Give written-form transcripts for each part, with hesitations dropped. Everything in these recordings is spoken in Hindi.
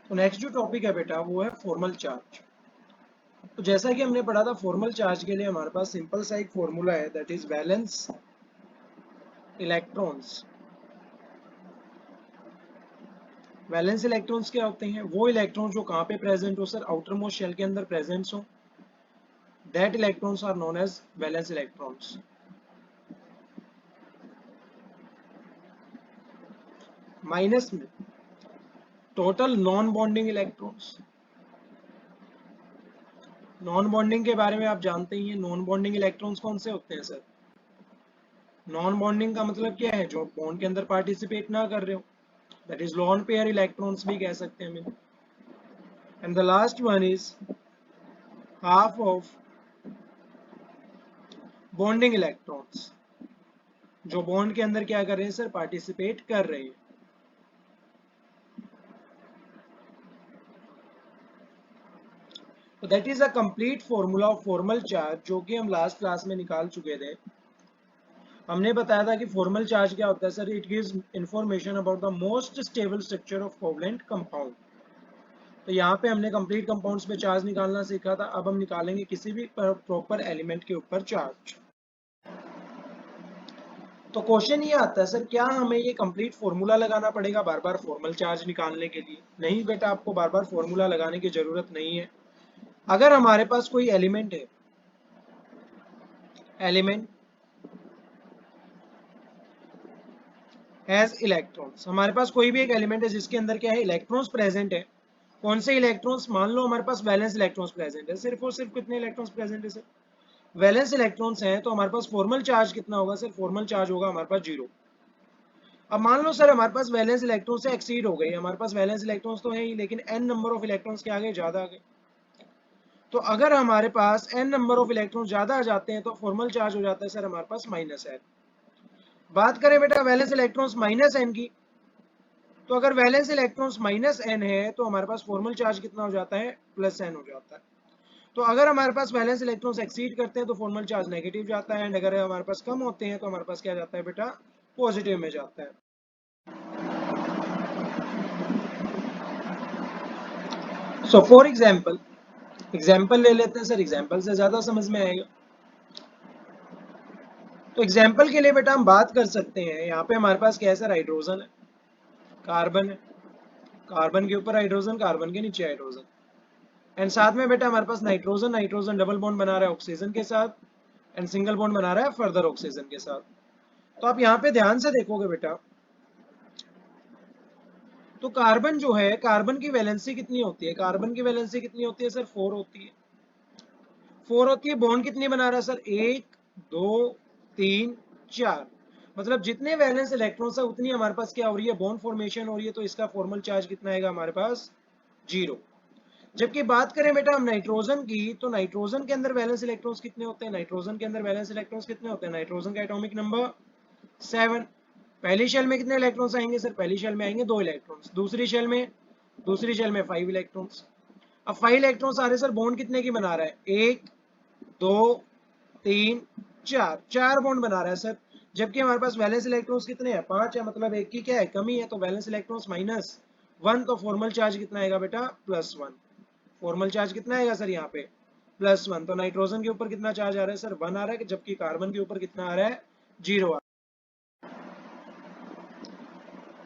तो नेक्स्ट जो टॉपिक है बेटा वो है फॉर्मल चार्ज। तो जैसा कि हमने पढ़ा था फॉर्मल चार्ज के लिए हमारे पास सिंपल सा एक फॉर्मूला है, that is valence electrons. Valence electrons क्या होते हैं? वो इलेक्ट्रॉन जो कहाँ पे प्रेजेंट हो सर? आउटर मोस्ट शेल के अंदर प्रेजेंट हो, that electrons are known as valence electrons. Minus में total non bonding electrons. Non bonding के बारे में आप जानते ही हैं, नॉन बॉन्डिंग इलेक्ट्रॉन्स कौन से होते हैं सर? नॉन बॉन्डिंग का मतलब क्या है? जो बॉन्ड के अंदर पार्टिसिपेट ना कर रहे हो, that is lone pair electrons भी कह सकते हैं हम। And the last one is half of bonding electrons, जो बॉन्ड के अंदर क्या कर रहे हैं सर? पार्टिसिपेट कर रहे हैं। तो that is a complete formula of formal charge, जो कि हम लास्ट क्लास में निकाल चुके थे। हमने बताया था कि फॉर्मल चार्ज क्या होता है sir? It gives information about the most stable structure of covalent compound. तो यहाँ पे हमने कंप्लीट कंपाउंड्स पे चार्ज निकालना सीखा था, अब हम निकालेंगे किसी भी प्रॉपर एलिमेंट के ऊपर चार्ज। तो क्वेश्चन ये आता है सर, क्या हमें ये कंप्लीट फॉर्मूला लगाना पड़ेगा बार बार फॉर्मल चार्ज निकालने के लिए? नहीं बेटा, आपको बार बार फॉर्मूला लगाने की जरूरत नहीं है। अगर हमारे पास कोई एलिमेंट है, एलिमेंट हैज इलेक्ट्रॉन्स, हमारे पास कोई भी एक एलिमेंट है जिसके अंदर क्या है? इलेक्ट्रॉन्स प्रेजेंट है। कौन से इलेक्ट्रॉन्स? मान लो हमारे पास वैलेंस इलेक्ट्रॉन्स प्रेजेंट है, सिर्फ और सिर्फ कितने इलेक्ट्रॉन्स प्रेजेंट है सर? वैलेंस इलेक्ट्रॉन्स हैं, तो हमारे पास फॉर्मल चार्ज कितना होगा सर? फॉर्मल चार्ज होगा हमारे पास 0। अब मान लो सर हमारे पास वैलेंस इलेक्ट्रॉन से एक्सीड हो गई, हमारे पास वैलेंस इलेक्ट्रॉन्स तो है ही, लेकिन n नंबर ऑफ इलेक्ट्रॉन्स के आगे ज्यादा आ गए। तो अगर हमारे पास n नंबर ऑफ इलेक्ट्रॉन्स ज्यादा आ जाते हैं तो फॉर्मल चार्ज हो जाता है सर हमारे पास -n। बात करें बेटा वैलेंस इलेक्ट्रॉन्स -n की, तो अगर वैलेंस इलेक्ट्रॉन्स -n है तो हमारे पास फॉर्मल चार्ज कितना हो जाता है? +n हो जाता है। तो अगर हमारे पास वैलेंस इलेक्ट्रॉन्स एक्सीड करते हैं तो फॉर्मल चार्ज नेगेटिव जाता है, एंड अगर हमारे पास कम होते हैं तो हमारे पास क्या जाता है बेटा? पॉजिटिव में जाता है। सो फॉर एग्जाम्पल ले लेते हैं सर, एग्जाम्पल से ज्यादा समझ में आएगा। तो एग्जाम्पल के लिए बेटा हम बात कर सकते हैं, यहाँ पे हमारे पास क्या है सर? हाइड्रोजन है, कार्बन है, कार्बन के ऊपर हाइड्रोजन, कार्बन के नीचे हाइड्रोजन, एंड साथ में बेटा हमारे पास नाइट्रोजन, नाइट्रोजन डबल बॉन्ड बना रहा है ऑक्सीजन के साथ, एंड सिंगल बॉन्ड बना रहा है फर्दर ऑक्सीजन के साथ। तो आप यहाँ पे ध्यान से देखोगे बेटा, तो कार्बन जो है, कार्बन की वैलेंसी कितनी होती है? कार्बन की वैलेंसी कितनी होती है सर? 4 होती है। 4 होती है। बॉन्ड कितनी बना रहा है सर? 1 2 3 4। मतलब जितने वैलेंस इलेक्ट्रॉन्स है उतनी हमारे पास क्या हो रही है? बॉन्ड फॉर्मेशन हो रही है। तो इसका फॉर्मल चार्ज कितना आएगा हमारे पास? 0। जबकि बात करें बेटा हम नाइट्रोजन की, तो नाइट्रोजन के अंदर वैलेंस इलेक्ट्रॉन्स कितने होते हैं? नाइट्रोजन के अंदर वैलेंस इलेक्ट्रॉन्स कितने होते हैं? नाइट्रोजन का एटॉमिक नंबर 7। पहली शेल में कितने इलेक्ट्रॉन्स आएंगे सर? पहली शेल में आएंगे 2 इलेक्ट्रॉन्स। दूसरी शेल में 5 इलेक्ट्रॉन्स। अब 5 इलेक्ट्रॉन्स आ रहे सर, बॉन्ड कितने की बना रहा है? 1 2 3 4, 4 बॉन्ड बना रहा है सर। जबकि हमारे पास वैलेंस इलेक्ट्रॉन्स कितने हैं? 5 है, मतलब एक की क्या है? कमी है। तो वैलेंस इलेक्ट्रॉन्स -1, तो फॉर्मल चार्ज कितना आएगा बेटा? +1। फॉर्मल चार्ज कितना आएगा सर यहाँ पे? +1। तो नाइट्रोजन के ऊपर कितना चार्ज आ रहा है सर? 1 आ रहा है, जबकि कार्बन के ऊपर कितना आ रहा है? 0 आ रहा है।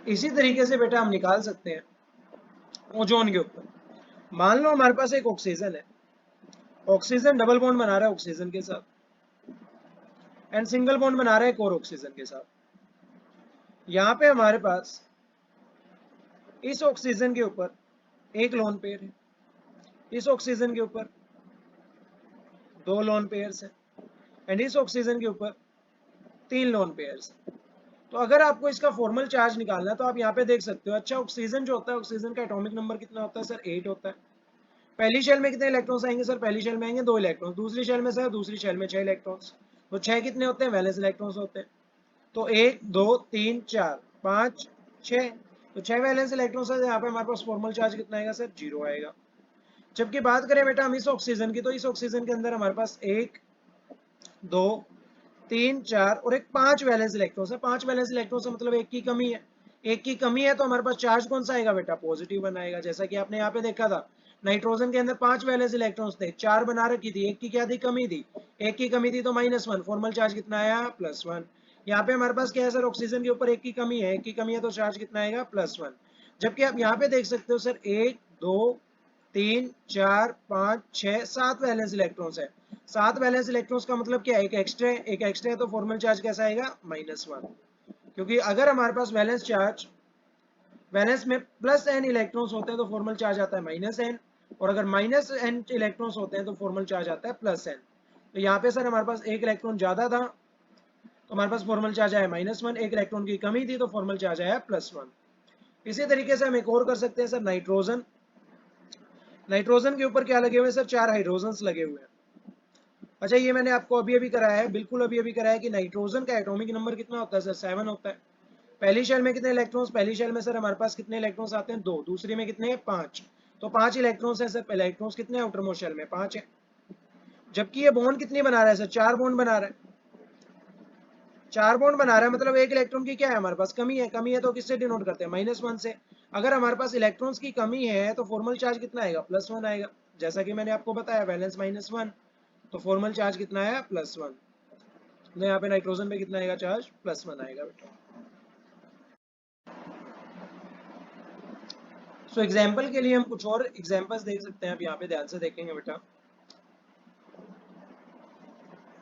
इसी तरीके से बेटा हम निकाल सकते हैं ओजोन के ऊपर। मान लो हमारे पास एक ऑक्सीजन है, ऑक्सीजन डबल बॉन्ड बना रहा है ऑक्सीजन के साथ, एंड सिंगल बॉन्ड बना रहा है एक और ऑक्सीजन के साथ। यहाँ पे हमारे पास इस ऑक्सीजन के ऊपर एक लोन पेयर है, इस ऑक्सीजन के ऊपर 2 लोन पेयर्स हैं, एंड इस ऑक्सीजन के ऊपर 3 लोन पेयर्स हैं। तो अगर आपको इसका फॉर्मल चार्ज निकालना है तो आप यहाँ पे देख सकते हो। अच्छा, ऑक्सीजन जो होता है, ऑक्सीजन का एटॉमिक नंबर कितना होता है सर? 8 होता है। पहली शेल में कितने इलेक्ट्रॉन्स आएंगे सर? पहली शेल में आएंगे 2 इलेक्ट्रॉन्स। दूसरी शेल में सर, दूसरी शेल में 6 इलेक्ट्रॉन्स। तो 6 कितने होते हैं? वैलेंस इलेक्ट्रॉन्स होते हैं। तो 1 2 3 4 5 6, तो 6 वैलेंस इलेक्ट्रॉन्स है। यहाँ पे हमारे पास फॉर्मल चार्ज कितना आएगा सर? 0 आएगा। जबकि बात करें बेटा हम इस ऑक्सीजन की, तो इस ऑक्सीजन के अंदर हमारे पास 1 2 3 4 और एक 5 वैलेंस इलेक्ट्रॉन्स है। 5 वैलेंस इलेक्ट्रॉन्स है, मतलब एक की कमी है। एक की कमी है तो हमारे पास चार्ज कौन सा आएगा बेटा, पॉजिटिव वन आएगा। जैसा कि आपने यहाँ पे देखा था, नाइट्रोजन के अंदर 5 वैलेंस इलेक्ट्रॉन्स थे, 4 बना रखी थी, एक की क्या थी, कमी थी, एक की कमी थी तो -1, फॉर्मल चार्ज कितना आया, +1। यहाँ पे हमारे पास क्या है सर, ऑक्सीजन के ऊपर एक की कमी है, एक की कमी है तो चार्ज कितना आएगा, +1। जबकि आप यहाँ पे देख सकते हो सर 1 2 3 4 5 6 7 वैलेंस इलेक्ट्रॉन्स है। 7 वैलेंस इलेक्ट्रॉन्स का मतलब क्या है, एक एक्स्ट्रा है तो फॉर्मल चार्ज कैसा आएगा, -1। क्योंकि अगर हमारे पास वैलेंस में +n इलेक्ट्रॉन्स होते हैं तो फॉर्मल चार्ज आता है -n, और अगर -n इलेक्ट्रॉन्स होते हैं तो फॉर्मल चार्ज आता है +n। तो यहाँ पे सर हमारे पास एक इलेक्ट्रॉन ज्यादा था तो हमारे पास फॉर्मल चार्ज आया -1, एक इलेक्ट्रॉन की कमी थी तो फॉर्मल चार्ज आया +1। इसी तरीके से हम एक और कर सकते हैं सर, नाइट्रोजन। नाइट्रोजन के ऊपर क्या लगे हुए हैं सर, 4 हाइड्रोजन्स लगे हुए हैं। अच्छा, ये मैंने आपको अभी अभी कराया है, बिल्कुल अभी अभी कराया है कि नाइट्रोजन का एटॉमिक नंबर कितना होता है सर, 7 होता है। पहली शेल में कितने इलेक्ट्रॉन्स, पहली शेल में सर हमारे पास कितने इलेक्ट्रॉन्स आते हैं, 2, दूसरी में कितने हैं, 5। तो 5 इलेक्ट्रॉन्स हैं सर, इलेक्ट्रॉन्स कितने हैं आउटर मोस्ट शेल में, 5 है। जबकि ये बॉन्ड कितनी बना रहा है सर, 4 बॉन्ड बना रहा है। 4 बॉन्ड बना रहा है मतलब एक इलेक्ट्रॉन की क्या है हमारे पास, कमी है। कमी है तो किससे डिनोट करते हैं, -1 से। अगर हमारे पास इलेक्ट्रॉन्स की कमी है तो फॉर्मल चार्ज कितना आएगा, +1 आएगा। जैसा कि मैंने आपको बताया, वैलेंस -1 तो फॉर्मल चार्ज कितना आया, +1। तो यहाँ पे नाइट्रोजन पे कितना आएगा चार्ज, +1 आएगा बेटा। सो एग्जाम्पल के लिए हम कुछ और एग्जाम्पल्स देख सकते हैं, अब यहाँ पे ध्यान से देखेंगे बेटा।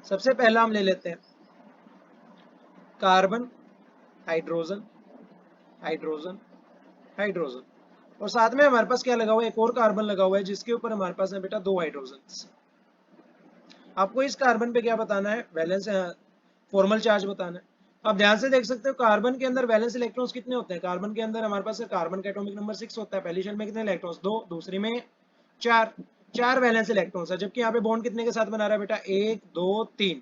सबसे पहला हम ले लेते हैं कार्बन, हाइड्रोजन, हाइड्रोजन, हाइड्रोजन, और साथ में हमारे पास क्या लगा हुआ है, एक और कार्बन लगा हुआ है जिसके ऊपर हमारे पास है बेटा 2 हाइड्रोजन। आपको इस कार्बन पे क्या बताना है, वैलेंस फॉर्मल चार्ज बताना है। आप ध्यान से देख सकते हो कार्बन के अंदर वैलेंस इलेक्ट्रॉन्स कितने होते हैं, कार्बन के अंदर हमारे पास कार्बन का एटॉमिक नंबर 6 होता है। पहली शेल में कितने इलेक्ट्रॉन्स, 2, दूसरी में 4, 4 वैलेंस इलेक्ट्रॉन्स है। जबकि यहाँ पे बॉन्ड कितने के साथ बना रहा है बेटा, 1 2 3,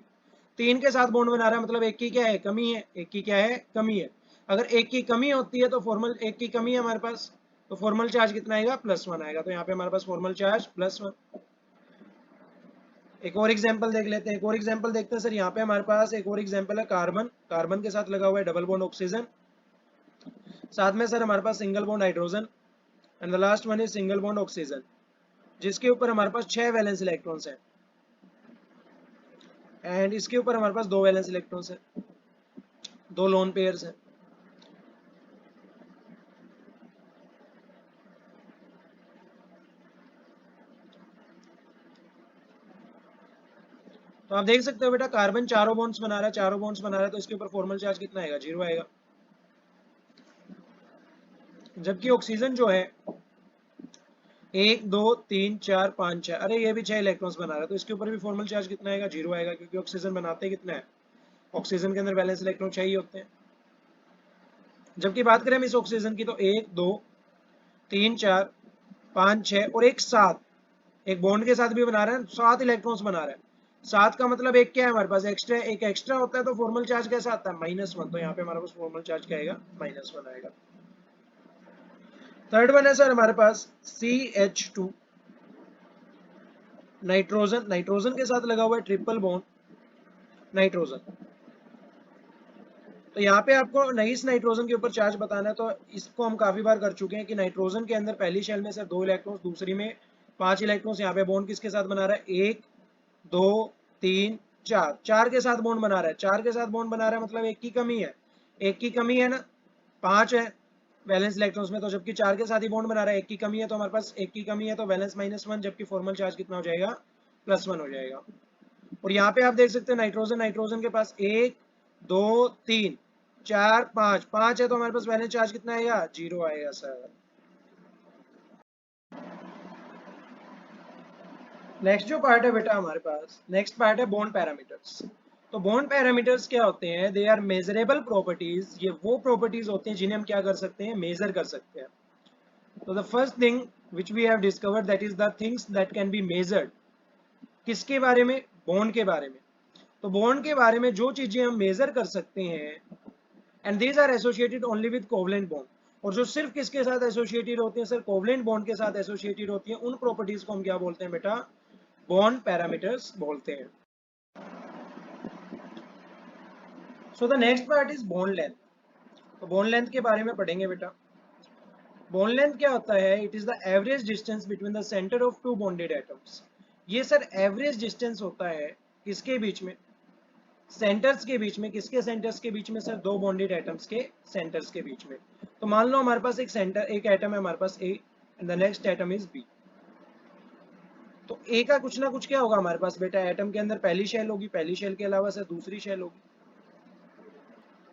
3 के साथ बॉन्ड बना रहा है, मतलब एक की क्या है, कमी है, एक की क्या है, कमी है। अगर एक की कमी होती है तो फॉर्मल, एक की कमी है हमारे पास तो फॉर्मल चार्ज कितना आएगा, +1 आएगा। तो यहाँ पे हमारे पास फॉर्मल चार्ज +1। एक और एग्जांपल देख लेते हैं, एक और एग्जांपल देखते हैं सर। यहाँ पे हमारे पास एक और एग्जांपल है कार्बन, कार्बन के साथ लगा हुआ है डबल बॉन्ड ऑक्सीजन, साथ में सर हमारे पास single bond hydrogen, and the last one is single bond oxygen, जिसके ऊपर हमारे पास 6 वैलेंस इलेक्ट्रॉन्स हैं, एंड इसके ऊपर हमारे पास 2 वैलेंस इलेक्ट्रॉन्स हैं, 2 लोन पेयर्स हैं। तो आप देख सकते हो बेटा कार्बन चारों बॉन्ड्स बना रहा है, चारों बॉन्ड्स बना रहा है तो इसके ऊपर फॉर्मल चार्ज कितना आएगा, 0 आएगा। जबकि ऑक्सीजन जो है 1 2 3 4 5 6, अरे ये भी 6 इलेक्ट्रॉन्स बना रहा है तो इसके ऊपर भी फॉर्मल चार्ज कितना आएगा, 0 आएगा, क्योंकि ऑक्सीजन बनाते कितना है, ऑक्सीजन के अंदर वैलेंस इलेक्ट्रॉन 6 ही होते हैं। जबकि बात करें हम इस ऑक्सीजन की तो 1 2 3 4 5 6 और एक 7, एक बॉन्ड के साथ भी बना रहा है, 7 इलेक्ट्रॉन्स बना रहा है। 7 का मतलब एक क्या है हमारे पास, एक्स्ट्रा, एक एक्स्ट्रा होता है तो फॉर्मल चार्ज कैसा आता है, -1। तो यहाँ पे हमारे पास फॉर्मल चार्ज क्या आएगा, -1 आएगा। थर्ड वन है सर हमारे पास CH2, नाइट्रोजन, नाइट्रोजन के साथ लगा हुआ है ट्रिपल बॉन्ड नाइट्रोजन। तो यहाँ पे आपको इस नाइट्रोजन के ऊपर चार्ज बताना है, तो इसको हम काफी बार कर चुके हैं कि नाइट्रोजन के अंदर पहली शेल में सर 2 इलेक्ट्रॉन्स, दूसरी में 5 इलेक्ट्रॉन्स। यहाँ पे बॉन्ड किसके साथ बना रहा है, 1 2 3 4, 4 के साथ बॉन्ड बना रहा है, 4 के साथ बॉन्ड बना रहा है मतलब एक की कमी है, एक की कमी है ना, 5 है वैलेंस इलेक्ट्रॉन्स में, तो जबकि 4 के साथ ही बॉन्ड बना रहा है, एक की कमी है तो हमारे पास एक की कमी है तो वैलेंस -1, जबकि फॉर्मल चार्ज कितना हो जाएगा, +1 हो जाएगा। और यहाँ पे आप देख सकते हैं नाइट्रोजन, नाइट्रोजन के पास 1 2 3 4 5, 5 है तो हमारे पास वैलेंस चार्ज कितना आएगा, 0 आएगा सर। नेक्स्ट जो पार्ट है बेटा हमारे पास, नेक्स्ट पार्ट है बॉन्ड पैरामीटर्स। तो बॉन्ड पैरामीटर्स क्या होते हैं, दे आर मेजरेबल प्रॉपर्टीज, ये वो प्रॉपर्टीज होते हैं जिन्हें हम क्या कर सकते हैं, मेजर कर सकते हैं। तो the first thing which we have discovered that is the things that can be measured, किसके बारे में, बॉन्ड के बारे में। तो बॉन्ड के बारे में जो चीजें हम मेजर कर सकते हैं, and these are associated only with covalent bond, और जो सिर्फ किसके साथ एसोसिएटेड होती हैं सर, कोवलेंट बॉन्ड के साथ एसोसिएटेड होती हैं, उन प्रॉपर्टीज को हम क्या बोलते हैं बेटा, बॉन्ड पैरामीटर्स बोलते हैं। So the next part is bond length. तो बॉन्ड लेंथ के बारे में पढ़ेंगे बेटा। बॉन्ड लेंथ क्या होता है? It is the average distance between the centre of two bonded atoms. ये सर एवरेज डिस्टेंस होता है किसके बीच में? सेंटर्स के बीच में। किसके सेंटर्स के बीच में सर? दो बॉन्डेड एटम्स के सेंटर्स के बीच में। तो मान लो हमारे पास एक सेंटर, एक एटम है हमारे पास A and the next atom is B. तो ए का कुछ ना कुछ क्या होगा हमारे पास बेटा? एटम के अंदर पहली शेल होगी, पहली शेल के अलावा सर दूसरी शेल होगी।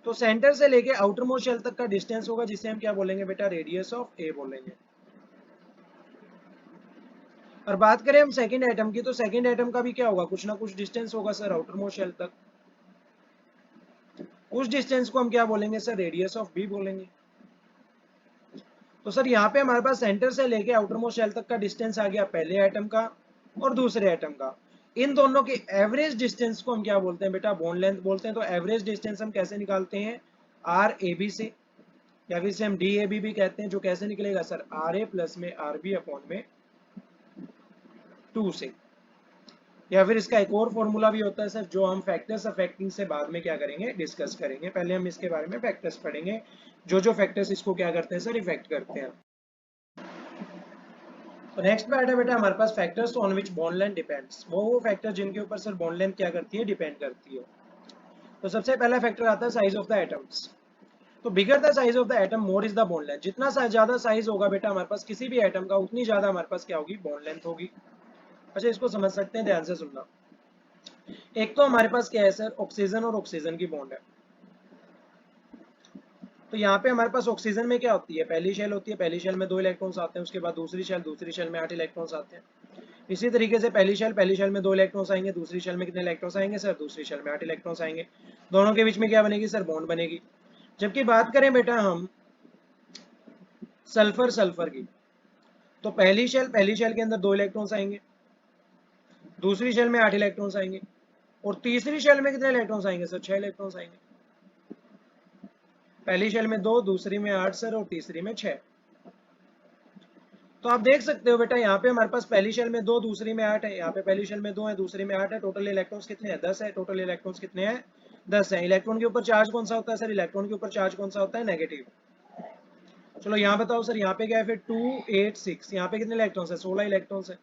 तो सेंटर से लेके आउटर मोस्ट शेल तक का डिस्टेंस होगा, जिसे हम क्या बोलेंगे बेटा? रेडियस ऑफ ए बोलेंगे। और बात करें हम सेकंड एटम की, तो सेकंड एटम का भी क्या होगा? कुछ ना कुछ डिस्टेंस होगा सर आउटर मोस्ट शेल तक। उस डिस्टेंस को हम क्या बोलेंगे सर? रेडियस ऑफ बी बोलेंगे। तो सर यहाँ पे हमारे पास सेंटर से लेके आउटर मोस्ट शेल तक का डिस्टेंस आ गया पहले एटम का और दूसरे एटम का। इन दोनों के एवरेज डिस्टेंस को हम क्या बोलते हैं बेटा? बॉन्ड लेंथ बोलते हैं। तो एवरेज डिस्टेंस हम कैसे निकालते हैं? आर ए बी से, या फिर इसे हम डी ए बी भी कहते हैं। जो कैसे निकलेगा सर? आर ए प्लस में आर बी अपॉन में 2 से। या फिर इसका एक और फॉर्मूला भी होता है सर, जो हम फैक्टर्स अफेक्टिंग से बाद में क्या करेंगे? डिस्कस करेंगे। पहले हम इसके बारे में फैक्टर्स पढ़ेंगे, जो जो फैक्टर्स इसको क्या करते हैं सर? इफेक्ट करते हैं। तो नेक्स्ट पार्ट है बेटा हमारे पास factors on which bond length depends. वो फैक्टर जिनके ऊपर सर बॉन्ड लेंथ क्या करती है? डिपेंड करती है। तो सबसे पहला फैक्टर आता है साइज ऑफ द एटम्स। तो bigger the size of the atom more is the bond length. जितना ज्यादा साइज होगा बेटा हमारे पास किसी भी एटम का, उतनी ज्यादा हमारे पास क्या होगी? बॉन्ड लेंथ होगी। अच्छा, इसको समझ सकते हैं, ध्यान से सुनना। एक तो हमारे पास क्या है सर? ऑक्सीजन और ऑक्सीजन की बॉन्ड है। तो यहाँ पे हमारे पास ऑक्सीजन में क्या होती है? पहली शेल होती है, पहली शेल में 2 इलेक्ट्रॉन्स आते हैं, उसके बाद दूसरी शेल में 8 इलेक्ट्रॉन्स आते हैं। इसी तरीके से पहली शेल में 2 इलेक्ट्रॉन्स आएंगे, दूसरी शेल में कितने इलेक्ट्रॉन्स आएंगे सर? दूसरी शेल में 8 इलेक्ट्रॉन्स आएंगे। दोनों के बीच में क्या बनेगी सर? बॉन्ड बनेगी। जबकि बात करें बेटा हम सल्फर सल्फर की, तो पहली शेल के अंदर 2 इलेक्ट्रॉन्स आएंगे, दूसरी शेल में 8 इलेक्ट्रॉन्स आएंगे, और तीसरी शेल में कितने इलेक्ट्रॉन्स आएंगे सर? 6 इलेक्ट्रॉन्स आएंगे। पहली शेल में 2, दूसरी में 8 सर, और तीसरी में 6। तो आप देख सकते हो बेटा, यहाँ पे हमारे पास पहली शेल में 2, दूसरी में 8 है। यहाँ पे पहली शेल में 2 है, दूसरी में 8 है। टोटल इलेक्ट्रॉन्स कितने हैं? 10 है। टोटल इलेक्ट्रॉन्स कितने हैं? 10 है। इलेक्ट्रॉन के ऊपर चार्ज कौन सा होता है सर? इलेक्ट्रॉन के ऊपर चार्ज कौन सा होता है? नेगेटिव। चलो यहाँ बताओ सर, यहाँ पे क्या है फिर? 2 8 6। यहाँ पे कितने इलेक्ट्रॉन्स है? 16 इलेक्ट्रॉन्स है।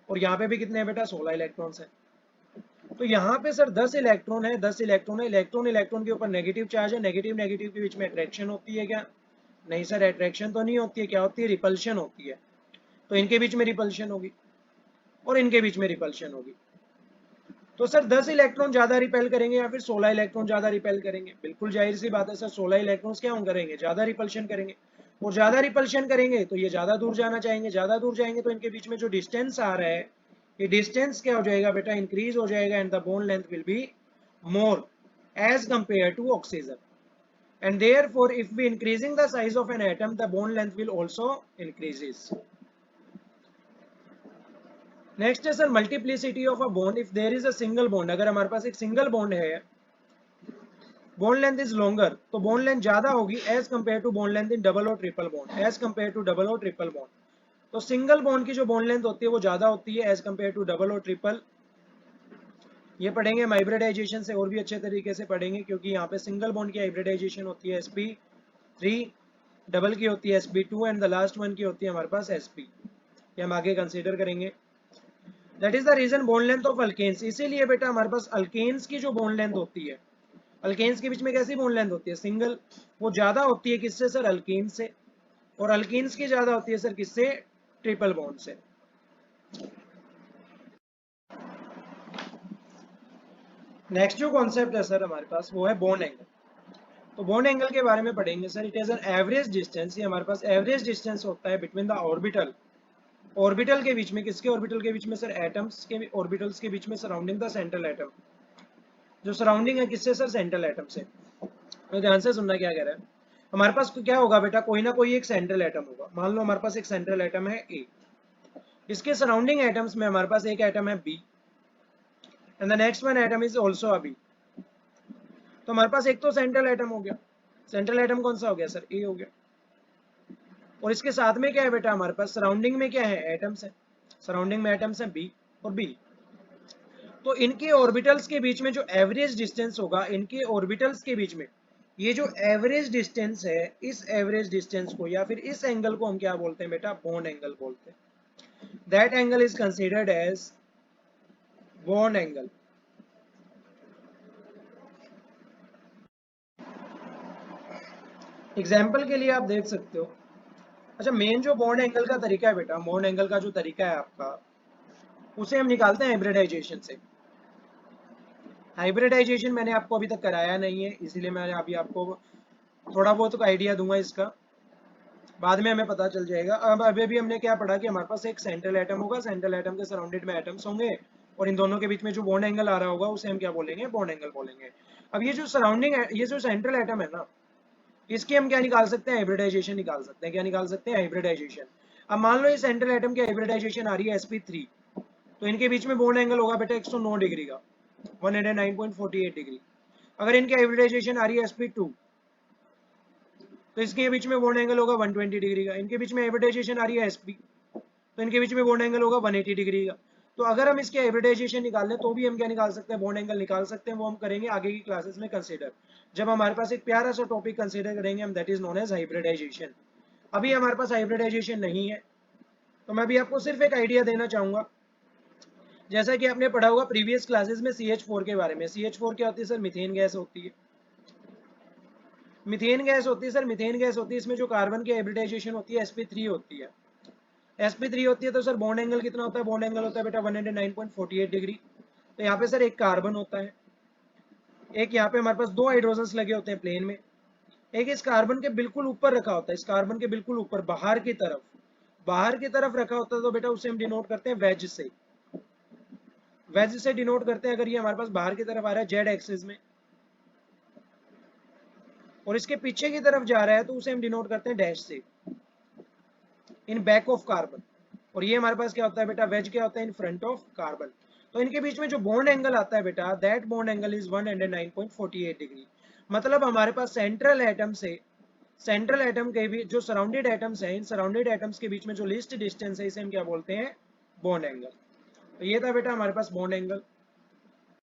और यहाँ पे भी कितने हैं बेटा? 16 इलेक्ट्रॉन्स है। तो यहाँ पे सर 10 इलेक्ट्रॉन है, 10 इलेक्ट्रॉन है। इलेक्ट्रॉन के ऊपर नेगेटिव चार्ज है। नेगेटिव के बीच में अट्रैक्शन होती है क्या? नहीं सर, अट्रैक्शन तो नहीं होती है। क्या होती है? रिपल्शन होती है। तो इनके बीच में रिपल्शन होगी और इनके बीच में रिपल्शन होगी। तो सर 10 इलेक्ट्रॉन ज्यादा रिपेल करेंगे या फिर 16 इलेक्ट्रॉन ज्यादा रिपेल करेंगे? बिल्कुल जाहिर सी बात है सर, 16 इलेक्ट्रॉन्स क्या करेंगे? ज्यादा रिपल्शन करेंगे। और ज्यादा रिपल्शन करेंगे तो ये ज्यादा दूर जाना चाहेंगे। ज्यादा दूर जाएंगे तो इनके बीच में जो डिस्टेंस आ रहा है, ये डिस्टेंस क्या हो जाएगा बेटा? इंक्रीज हो जाएगा, and the bond length will be more as compare to oxygen. And therefore, if we increasing the size of an atom, the bond length will also increases. Next है sir multiplicity of a bond. If there is a single bond, अगर हमारे पास एक सिंगल बॉन्ड है, बॉन्ड लेंथ इज लॉन्गर, तो बॉन्ड लेंथ ज्यादा होगी as compare to bond length in double और triple bond. As compare to double और ट्रिपल बॉन्ड, तो सिंगल बॉन्ड की जो बॉन्ड लेंथ होती है वो ज्यादा होती है एज कंपेयर टू डबल और ट्रिपल। ये पढ़ेंगे हम हाइब्रिडाइजेशन से और भी अच्छे तरीके से पढ़ेंगे, क्योंकि यहाँ पे सिंगल बॉन्ड की हाइब्रिडाइजेशन होती है sp3, डबल की होती है sp2, and the last one की होती है हमारे पास sp। ये हम आगे कंसीडर करेंगे। That is the reason bond length of alkanes. इसीलिए बेटा हमारे पास अल्केन्स की जो बॉन्ड लेंथ होती है, अल्केन्स के बीच में कैसी बॉन्ड लेंथ होती है? सिंगल। वो ज्यादा होती है किससे सर? अल्कीन से। और अल्कीन्स की ज्यादा होती है सर किससे? ट्रिपल बॉन्ड से। नेक्स्ट जो कॉन्सेप्ट है सर हमारे पास वो है बॉन्ड एंगल। तो बॉन्ड एंगल के बारे में पढ़ेंगे sir. It is an average distance. ये हमारे पास एवरेज डिस्टेंस होता है बिटवीन द ऑर्बिटल। ऑर्बिटल के बीच में, किसके ऑर्बिटल के बीच में सर? एटम्स के ऑर्बिटल्स के बीच में, सराउंडिंग द सेंट्रल एटम। जो सराउंडिंग है किससे सर? सेंट्रल एटम से। तो ध्यान से सुनना क्या कह रहा है। हमारे पास क्या होगा बेटा? कोई ना कोई एक सेंट्रल एटम होगा। मान लो हमारे पास एक सेंट्रल एटम है ए, इसके सराउंडिंग एटम्स में हमारे पास एक एटम है B, and the next one atom is also a B. तो हमारे पास एक तो सेंट्रल एटम हो गया। सेंट्रल एटम कौन सा हो गया सर? ए हो गया। और इसके साथ में क्या है बेटा? हमारे पास सराउंडिंग में क्या है? एटम्स है। सराउंडिंग में एटम्स है बी और बी। तो इनके ऑर्बिटल्स के बीच में जो एवरेज डिस्टेंस होगा, इनके ऑर्बिटल्स के बीच में ये जो एवरेज डिस्टेंस है, इस एवरेज डिस्टेंस को या फिर इस एंगल को हम क्या बोलते हैं बेटा, बॉन्ड एंगल बोलते हैं। That angle is considered as bond angle. Example के लिए आप देख सकते हो। अच्छा, मेन जो बॉन्ड एंगल का तरीका है बेटा, बॉन्ड एंगल का जो तरीका है आपका, उसे हम निकालते हैं हाइब्रिडाइजेशन से। हाइब्रिडाइजेशन मैंने आपको अभी तक कराया नहीं है, इसीलिए मैं अभी आपको थोड़ा बहुत आइडिया दूंगा इसका, बाद में हमें पता चल जाएगा। अब अभी भी हमने क्या पढ़ा कि हमारे पास एक सेंट्रल एटम होगा, सेंट्रल एटम के सराउंडेड में एटम्स होंगे, और इन दोनों के बीच में जो बॉन्ड एंगल आ रहा होगा उसे हम क्या बोलेंगे, बॉन्ड एंगल बोलेंगे। अब ये जो सराउंडिंग है, ये जो सेंट्रल एटम है ना, इसकी हम क्या निकाल सकते हैं, हाइब्रिडाइजेशन निकाल सकते हैं। क्या निकाल सकते हैं, हाइब्रिडाइजेशन। अब मान लो ये सेंट्रल एटम की हाइब्रिडाइजेशन आ रही है sp3, तो इनके बीच में बॉन्ड एंगल होगा बेटा 109 डिग्री का, 109.48 डिग्री। अगर इनकी हाइब्रिडाइजेशन आ रही है sp2, तो इसके बीच में बॉन्ड एंगल होगा 120 डिग्री का। इनके बीच में हाइब्रिडाइजेशन आ रही है sp, तो इनके बीच में बॉन्ड एंगल होगा 180 डिग्री का। तो अगर हम इसके हाइब्रिडाइजेशन निकाल लें तो भी हम क्या निकाल सकते हैं, बॉन्ड एंगल निकाल सकते हैं। वो हम करेंगे आगे की क्लासेस में कंसीडर, जब हमारे पास एक प्यारा सा टॉपिक कंसीडर करेंगे हम, that is known as hybridization. अभी हमारे पास हाइब्रिडाइजेशन नहीं है, तो मैं भी आपको सिर्फ एक आइडिया देना चाहूंगा। जैसा कि आपने पढ़ा होगा प्रीवियस क्लासेस में CH4 के बारे में। CH4 क्या होती है सर, मीथेन गैस होती है। मीथेन गैस होती है सर, मीथेन गैस होती है, इसमें जो कार्बन की हाइब्रिडाइजेशन होती है sp3 होती है। sp3 होती है तो सर बॉन्ड एंगल कितना होता है, बॉन्ड एंगल होता है बेटा 109.48 डिग्री। तो यहाँ पे सर एक कार्बन होता है, एक यहाँ पे हमारे पास दो हाइड्रोजन्स लगे होते हैं प्लेन में, एक इस कार्बन के बिल्कुल ऊपर रखा होता है, इस कार्बन के बिल्कुल ऊपर बाहर की तरफ, बाहर की तरफ रखा होता है, तो बेटा उसे हम डिनोट करते हैं वेज से। वेज से डिनोट करते हैं अगर ये हमारे पास बाहर की तरफ आ रहा है जेड एक्सिस में, और इसके पीछे की तरफ जा रहा है तो उसे हम डिनोट करते हैं डैश से, इन बैक ऑफ कार्बन। और ये हमारे पास क्या होता है बेटा, वेज क्या होता है, इन फ्रंट ऑफ कार्बन। तो इनके बीच में जो बॉन्ड एंगल आता है बेटा, that bond angle is 109.48 degree. मतलब हमारे पास सेंट्रल एटम से, सेंट्रल एटम के भी जो सराउंडेड एटम्स हैं, इन सराउंडेड एटम्स के बीच में जो लीस्ट डिस्टेंस है, इसे हम क्या बोलते हैं, बॉन्ड एंगल। तो ये था बेटा हमारे पास बॉन्ड एंगल।